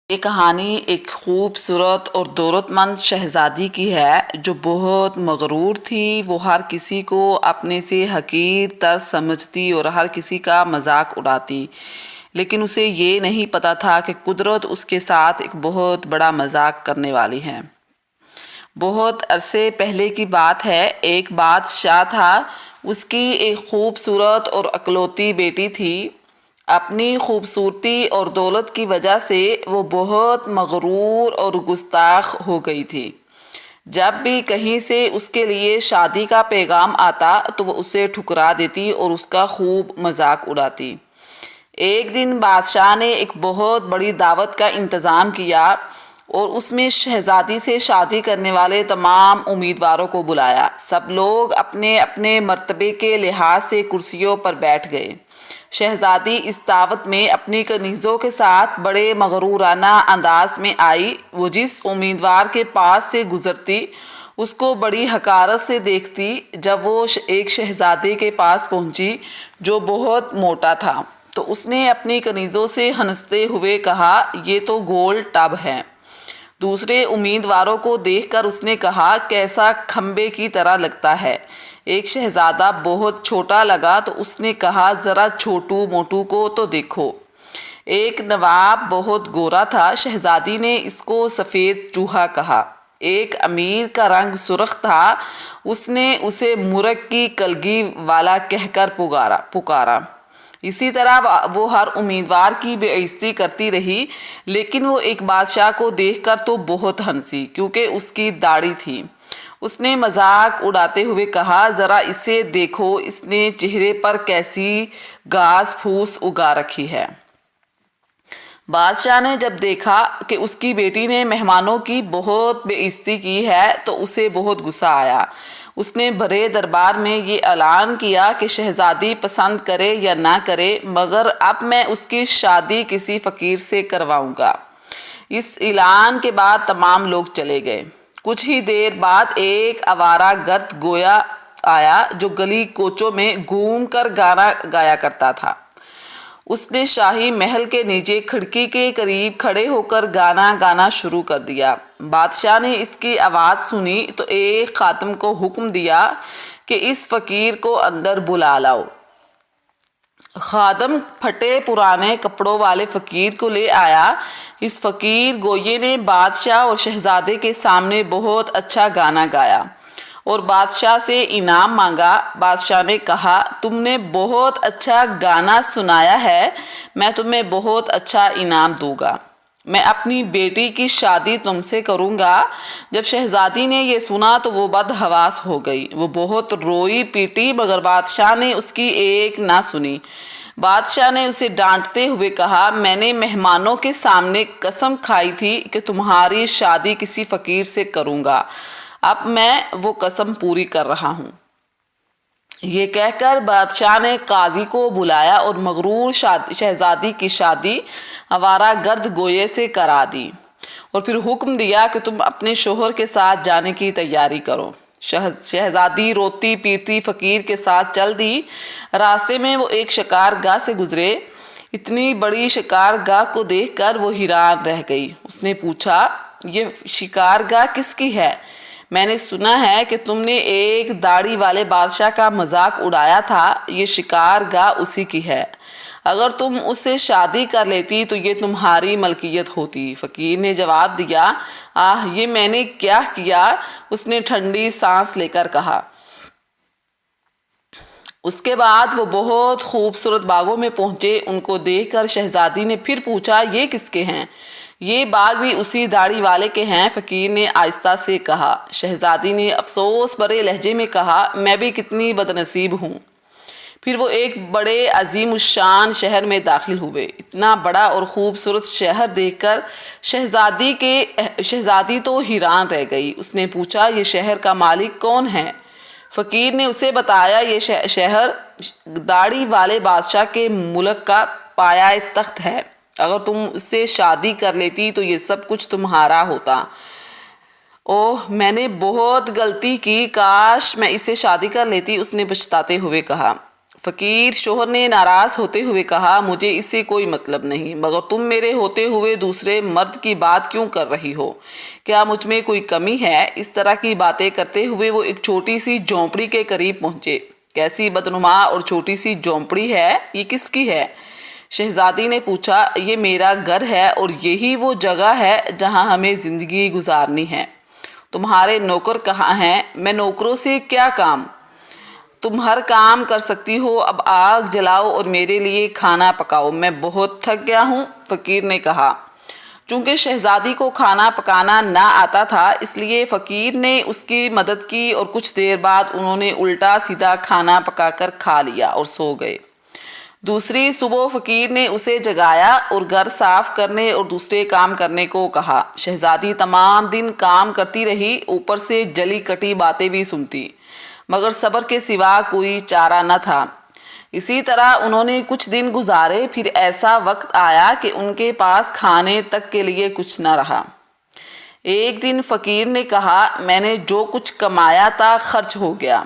یہ کہانی ایک خوبصورت اور دولت مند شہزادی کی ہے جو بہت مغرور تھی۔ وہ ہر کسی کو اپنے سے حقیر تر سمجھتی اور ہر کسی کا مذاق اڑاتی، لیکن اسے یہ نہیں پتہ تھا کہ قدرت اس کے ساتھ ایک بہت بڑا مذاق کرنے والی ہے۔ بہت عرصے پہلے کی بات ہے، ایک بادشاہ تھا۔ اس کی ایک خوبصورت اور اکلوتی بیٹی تھی۔ اپنی خوبصورتی اور دولت کی وجہ سے وہ بہت مغرور اور گستاخ ہو گئی تھی۔ جب بھی کہیں سے اس کے لیے شادی کا پیغام آتا تو وہ اسے ٹھکرا دیتی اور اس کا خوب مذاق اڑاتی۔ ایک دن بادشاہ نے ایک بہت بڑی دعوت کا انتظام کیا اور اس میں شہزادی سے شادی کرنے والے تمام امیدواروں کو بلایا۔ سب لوگ اپنے اپنے مرتبے کے لحاظ سے کرسیوں پر بیٹھ گئے۔ شہزادی اس دعوت میں اپنی کنیزوں کے ساتھ بڑے مغرورانہ انداز میں آئی۔ وہ جس امیدوار کے پاس سے گزرتی اس کو بڑی حقارت سے دیکھتی۔ جب وہ ایک شہزادے کے پاس پہنچی جو بہت موٹا تھا تو اس نے اپنی کنیزوں سے ہنستے ہوئے کہا، یہ تو گول ٹب ہے۔ دوسرے امیدواروں کو دیکھ کر اس نے کہا، کیسا کھمبے کی طرح لگتا ہے۔ ایک شہزادہ بہت چھوٹا لگا تو اس نے کہا، ذرا چھوٹو موٹو کو تو دیکھو۔ ایک نواب بہت گورا تھا۔ شہزادی نے اس کو سفید چوہا کہا۔ ایک امیر کا رنگ سرخ تھا۔ اس نے اسے مرغ کی کلگی والا کہہ کر پکارا۔ اسی طرح وہ ہر امیدوار کی بے عزتی کرتی رہی، لیکن وہ ایک بادشاہ کو دیکھ کر تو بہت ہنسی کیونکہ اس کی داڑھی تھی۔ اس نے مذاق اڑاتے ہوئے کہا، ذرا اسے دیکھو، اس نے چہرے پر کیسی گھاس پھوس اگا رکھی ہے۔ بادشاہ نے جب دیکھا کہ اس کی بیٹی نے مہمانوں کی بہت بے عزتی کی ہے تو اسے بہت غصہ آیا۔ اس نے بڑے دربار میں یہ اعلان کیا کہ شہزادی پسند کرے یا نہ کرے، مگر اب میں اس کی شادی کسی فقیر سے کرواؤں گا۔ اس اعلان کے بعد تمام لوگ چلے گئے۔ کچھ ہی دیر بعد ایک آوارہ گرد گویا آیا جو گلی کوچوں میں گھوم کر گانا گایا کرتا تھا۔ اس نے شاہی محل کے نیچے کھڑکی کے قریب کھڑے ہو کر گانا شروع کر دیا۔ بادشاہ نے اس کی آواز سنی تو ایک خادم کو حکم دیا کہ اس فقیر کو اندر بلا لاؤ۔ خادم پھٹے پرانے کپڑوں والے فقیر کو لے آیا۔ اس فقیر گویے نے بادشاہ اور شہزادے کے سامنے بہت اچھا گانا گایا اور بادشاہ سے انعام مانگا۔ بادشاہ نے کہا، تم نے بہت اچھا گانا سنایا ہے، میں تمہیں بہت اچھا انعام دوں گا۔ میں اپنی بیٹی کی شادی تم سے کروں گا۔ جب شہزادی نے یہ سنا تو وہ بدحواس ہو گئی۔ وہ بہت روئی پیٹی مگر بادشاہ نے اس کی ایک نہ سنی۔ بادشاہ نے اسے ڈانٹتے ہوئے کہا، میں نے مہمانوں کے سامنے قسم کھائی تھی کہ تمہاری شادی کسی فقیر سے کروں گا۔ اب میں وہ قسم پوری کر رہا ہوں۔ یہ کہہ کر بادشاہ نے قاضی کو بلایا اور مغرور شہزادی کی شادی آوارہ گرد گوئے سے کرا دی اور پھر حکم دیا کہ تم اپنے شوہر کے ساتھ جانے کی تیاری کرو۔ شہزادی روتی پیٹتی فقیر کے ساتھ چل دی۔ راستے میں وہ ایک شکار گاہ سے گزرے۔ اتنی بڑی شکار گاہ کو دیکھ کر وہ حیران رہ گئی۔ اس نے پوچھا، یہ شکار گاہ کس کی ہے؟ میں نے سنا ہے کہ تم نے ایک داڑھی والے بادشاہ کا مذاق اڑایا تھا۔ یہ شکار گاہ اسی کی ہے۔ اگر تم اس سے شادی کر لیتی تو یہ تمہاری ملکیت ہوتی۔ فقیر نے جواب دیا، آہ، یہ میں نے کیا کیا؟ اس نے ٹھنڈی سانس لے کر کہا۔ اس کے بعد وہ بہت خوبصورت باغوں میں پہنچے۔ ان کو دیکھ کر شہزادی نے پھر پوچھا، یہ کس کے ہیں؟ یہ باغ بھی اسی داڑھی والے کے ہیں، فقیر نے آہستہ سے کہا۔ شہزادی نے افسوس بھرے لہجے میں کہا، میں بھی کتنی بدنصیب ہوں۔ پھر وہ ایک بڑے عظیم الشان شہر میں داخل ہوئے۔ اتنا بڑا اور خوبصورت شہر دیکھ کر شہزادی تو حیران رہ گئی۔ اس نے پوچھا، یہ شہر کا مالک کون ہے؟ فقیر نے اسے بتایا، یہ شہر داڑھی والے بادشاہ کے ملک کا پایہ تخت ہے۔ اگر تم اس سے شادی کر لیتی تو یہ سب کچھ تمہارا ہوتا۔ اوہ، میں نے بہت غلطی کی، کاش میں اس سے شادی کر لیتی، اس نے پچھتاتے ہوئے کہا۔ فقیر شوہر نے ناراض ہوتے ہوئے کہا مجھے اس سے کوئی مطلب نہیں، مگر تم میرے ہوتے ہوئے دوسرے مرد کی بات کیوں کر رہی ہو؟ کیا مجھ میں کوئی کمی ہے؟ اس طرح کی باتیں کرتے ہوئے وہ ایک چھوٹی سی جھونپڑی کے قریب پہنچے۔ کیسی بدنما اور چھوٹی سی جھونپڑی ہے، یہ کس کی ہے؟ شہزادی نے پوچھا۔ یہ میرا گھر ہے اور یہی وہ جگہ ہے جہاں ہمیں زندگی گزارنی ہے۔ تمہارے نوکر کہاں ہیں؟ میں نوکروں سے کیا کام؟ تم ہر کام کر سکتی ہو، اب آگ جلاؤ اور میرے لیے کھانا پکاؤ، میں بہت تھک گیا ہوں، فقیر نے کہا۔ چونکہ شہزادی کو کھانا پکانا نہ آتا تھا، اس لیے فقیر نے اس کی مدد کی اور کچھ دیر بعد انہوں نے الٹا سیدھا کھانا پکا کر کھا لیا اور سو گئے۔ دوسری صبح فقیر نے اسے جگایا اور گھر صاف کرنے اور دوسرے کام کرنے کو کہا۔ شہزادی تمام دن کام کرتی رہی، اوپر سے جلی کٹی باتیں بھی سنتی، مگر صبر کے سوا کوئی چارہ نہ تھا۔ اسی طرح انہوں نے کچھ دن گزارے، پھر ایسا وقت آیا کہ ان کے پاس کھانے تک کے لیے کچھ نہ رہا۔ ایک دن فقیر نے کہا میں نے جو کچھ کمایا تھا خرچ ہو گیا،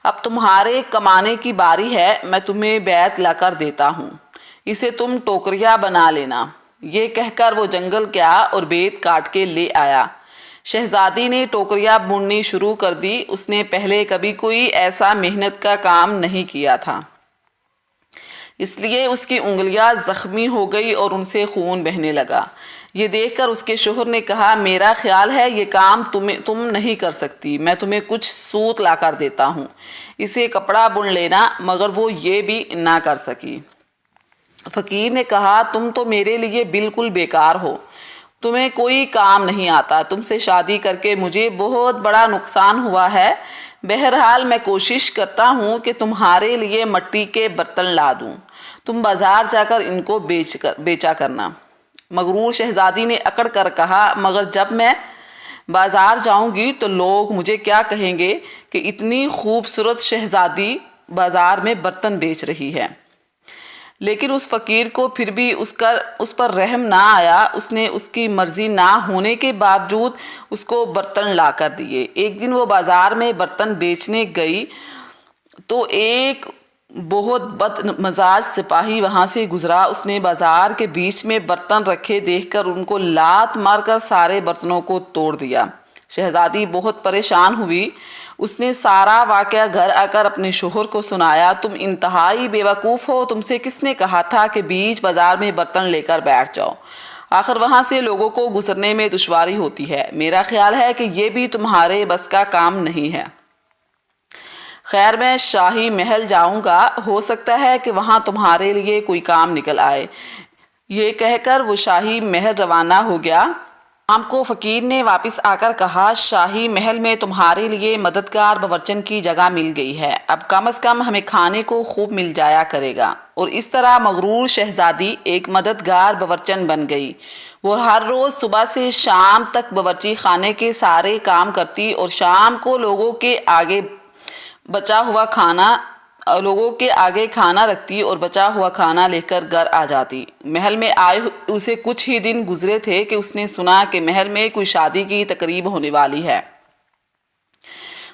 اب تمہارے کمانے کی باری ہے، میں تمہیں بیت لا کر دیتا ہوں، اسے تم ٹوکریاں بنا لینا۔ یہ کہہ کر وہ جنگل گیا اور بیت کاٹ کے لے آیا۔ شہزادی نے ٹوکریاں بننی شروع کر دی۔ اس نے پہلے کبھی کوئی ایسا محنت کا کام نہیں کیا تھا، اس لیے اس کی انگلیاں زخمی ہو گئی اور ان سے خون بہنے لگا۔ یہ دیکھ کر اس کے شوہر نے کہا میرا خیال ہے یہ کام تم نہیں کر سکتی، میں تمہیں کچھ سوت لا کر دیتا ہوں، اسے کپڑا بن لینا، مگر وہ یہ بھی نہ کر سکی۔ فقیر نے کہا تم تو میرے لیے بالکل بیکار ہو، تمہیں کوئی کام نہیں آتا، تم سے شادی کر کے مجھے بہت بڑا نقصان ہوا ہے، بہرحال میں کوشش کرتا ہوں کہ تمہارے لیے مٹی کے برتن لا دوں، تم بازار جا کر ان کو بیچا کرنا۔ مغرور شہزادی نے اکڑ کر کہا مگر جب میں بازار جاؤں گی تو لوگ مجھے کیا کہیں گے کہ اتنی خوبصورت شہزادی بازار میں برتن بیچ رہی ہے۔ لیکن اس فقیر کو پھر بھی اس پر رحم نہ آیا۔ اس نے اس کی مرضی نہ ہونے کے باوجود اس کو برتن لا کر دیے۔ ایک دن وہ بازار میں برتن بیچنے گئی تو ایک بہت بد مزاج سپاہی وہاں سے گزرا۔ اس نے بازار کے بیچ میں برتن رکھے دیکھ کر ان کو لات مار کر سارے برتنوں کو توڑ دیا۔ شہزادی بہت پریشان ہوئی۔ اس نے سارا واقعہ گھر آ کر اپنے شوہر کو سنایا۔ تم انتہائی بیوقوف ہو، تم سے کس نے کہا تھا کہ بیچ بازار میں برتن لے کر بیٹھ جاؤ؟ آخر وہاں سے لوگوں کو گزرنے میں دشواری ہوتی ہے، میرا خیال ہے کہ یہ بھی تمہارے بس کا کام نہیں ہے۔ خیر میں شاہی محل جاؤں گا، ہو سکتا ہے کہ وہاں تمہارے لیے کوئی کام نکل آئے۔ یہ کہہ کر وہ شاہی محل روانہ ہو گیا۔ شام کو فقیر نے واپس آ کر کہا شاہی محل میں تمہارے لیے مددگار باورچن کی جگہ مل گئی ہے، اب کم از کم ہمیں کھانے کو خوب مل جایا کرے گا۔ اور اس طرح مغرور شہزادی ایک مددگار باورچن بن گئی۔ وہ ہر روز صبح سے شام تک باورچی خانے کے سارے کام کرتی اور شام کو لوگوں کے آگے کھانا رکھتی اور بچا ہوا کھانا لے کر گھر آ جاتی۔ محل میں آئے اسے کچھ ہی دن گزرے تھے کہ اس نے سنا کہ محل میں کوئی شادی کی تقریب ہونے والی ہے۔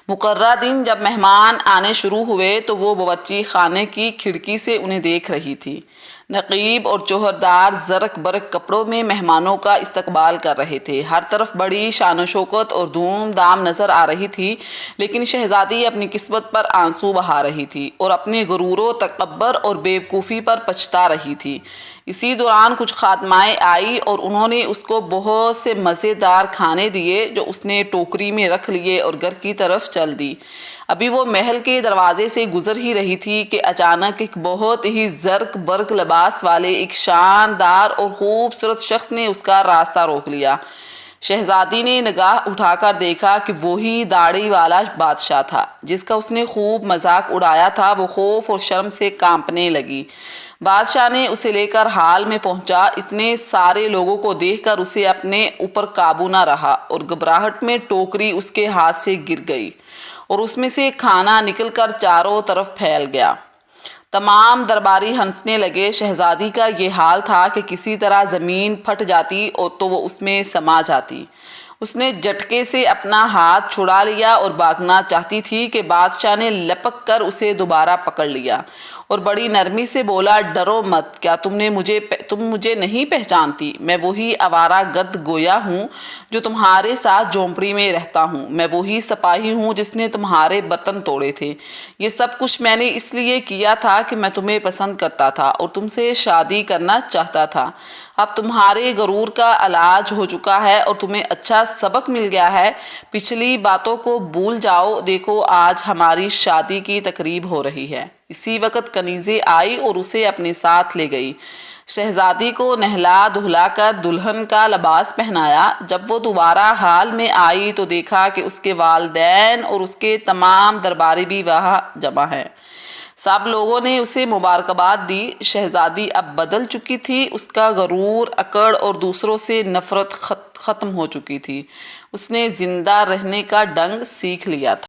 مقررہ دن جب مہمان آنے شروع ہوئے تو وہ باورچی خانے کی کھڑکی سے انہیں دیکھ رہی تھی۔ نقیب اور جوہردار زرق برق کپڑوں میں مہمانوں کا استقبال کر رہے تھے۔ ہر طرف بڑی شان و شوکت اور دھوم دھام نظر آ رہی تھی، لیکن شہزادی اپنی قسمت پر آنسو بہا رہی تھی اور اپنے غرور و تکبر اور بیوقوفی پر پچھتا رہی تھی۔ اسی دوران کچھ خادمائیں آئی اور انہوں نے اس کو بہت سے مزیدار کھانے دیے جو اس نے ٹوکری میں رکھ لیے اور گھر کی طرف چل دی۔ ابھی وہ محل کے دروازے سے گزر ہی رہی تھی کہ اچانک ایک بہت ہی زرق برق لباس والے ایک شاندار اور خوبصورت شخص نے اس کا راستہ روک لیا۔ شہزادی نے نگاہ اٹھا کر دیکھا کہ وہی داڑھی والا بادشاہ تھا جس کا اس نے خوب مذاق اڑایا تھا۔ وہ خوف اور شرم سے کانپنے لگی۔ بادشاہ نے اسے لے کر ہال میں پہنچا۔ اتنے سارے لوگوں کو دیکھ کر اسے اپنے اوپر قابو نہ رہا اور گھبراہٹ میں ٹوکری اس کے ہاتھ سے گر گئی اور اس میں سے کھانا نکل کر چاروں طرف پھیل گیا۔ تمام درباری ہنسنے لگے۔ شہزادی کا یہ حال تھا کہ کسی طرح زمین پھٹ جاتی تو وہ اس میں سما جاتی۔ اس نے جھٹکے سے اپنا ہاتھ چھڑا لیا اور بھاگنا چاہتی تھی کہ بادشاہ نے لپک کر اسے دوبارہ پکڑ لیا اور بڑی نرمی سے بولا، ڈرو مت، کیا تم مجھے نہیں پہچانتی؟ میں وہی آوارہ گرد گویا ہوں جو تمہارے ساتھ جھونپڑی میں رہتا ہوں، میں وہی سپاہی ہوں جس نے تمہارے برتن توڑے تھے۔ یہ سب کچھ میں نے اس لیے کیا تھا کہ میں تمہیں پسند کرتا تھا اور تم سے شادی کرنا چاہتا تھا۔ اب تمہارے غرور کا علاج ہو چکا ہے اور تمہیں اچھا سبق مل گیا ہے۔ پچھلی باتوں کو بھول جاؤ، دیکھو آج ہماری شادی کی تقریب ہو رہی ہے۔ اسی وقت کنیزیں آئی اور اسے اپنے ساتھ لے گئی۔ شہزادی کو نہلا دھلا کر دلہن کا لباس پہنایا۔ جب وہ دوبارہ حال میں آئی تو دیکھا کہ اس کے والدین اور اس کے تمام درباری بھی وہاں جمع ہیں۔ سب لوگوں نے اسے مبارکباد دی۔ شہزادی اب بدل چکی تھی، اس کا غرور، اکڑ اور دوسروں سے نفرت ختم ہو چکی تھی۔ اس نے زندہ رہنے کا ڈنگ سیکھ لیا تھا۔